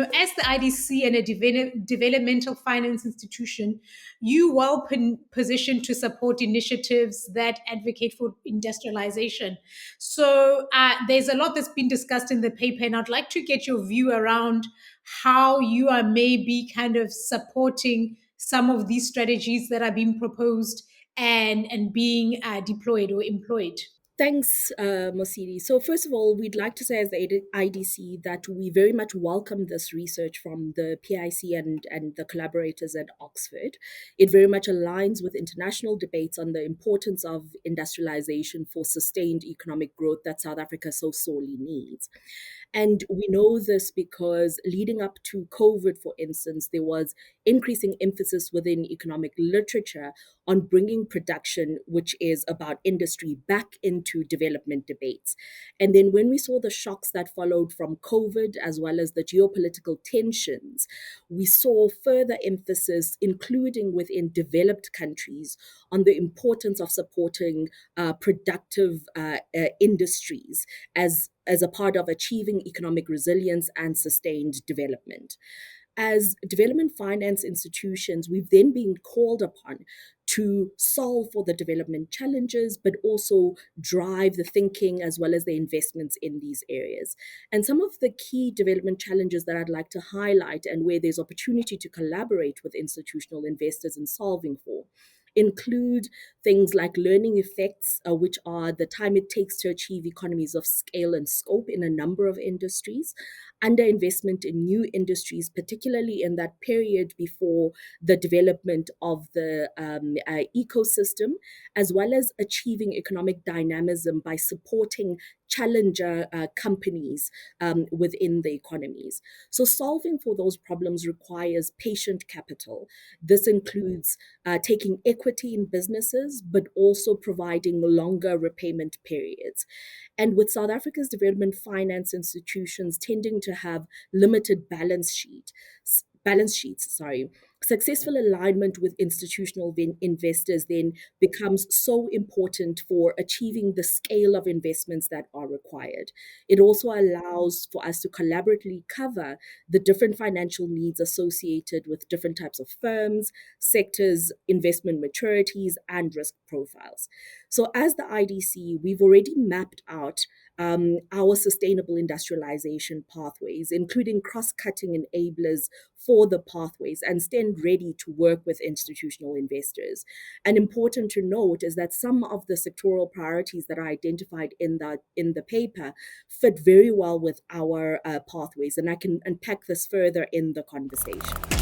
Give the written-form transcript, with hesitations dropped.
as the IDC and a developmental finance institution, you well positioned to support initiatives that advocate for industrialization. So there's a lot that's been discussed in the paper, and I'd like to get your view around how you are maybe kind of supporting some of these strategies that are being proposed and being deployed or employed. Thanks, Mosidi. So, first of all, we'd like to say as the IDC that we very much welcome this research from the PIC and the collaborators at Oxford. It very much aligns with international debates on the importance of industrialization for sustained economic growth that South Africa so sorely needs. And we know this because leading up to COVID, for instance, there was increasing emphasis within economic literature on bringing production, which is about industry, back into development debates. And then when we saw the shocks that followed from COVID, as well as the geopolitical tensions, we saw further emphasis, including within developed countries, on the importance of supporting productive industries as a part of achieving economic resilience and sustained development. As development finance institutions, we've then been called upon to solve for the development challenges, but also drive the thinking as well as the investments in these areas. And some of the key development challenges that I'd like to highlight and where there's opportunity to collaborate with institutional investors in solving for include things like learning effects, which are the time it takes to achieve economies of scale and scope in a number of industries, underinvestment in new industries, particularly in that period before the development of the ecosystem, as well as achieving economic dynamism by supporting challenger companies within the economies. So solving for those problems requires patient capital. This includes taking equity in businesses, but also providing longer repayment periods. And with South Africa's development finance institutions tending to have limited balance sheets, successful alignment with institutional investors then becomes so important for achieving the scale of investments that are required. It also allows for us to collaboratively cover the different financial needs associated with different types of firms, sectors, investment maturities, and risk profiles. So as the IDC, we've already mapped out our sustainable industrialization pathways, including cross-cutting enablers for the pathways, and stand ready to work with institutional investors. And important to note is that some of the sectoral priorities that are identified in the paper fit very well with our pathways, and I can unpack this further in the conversation.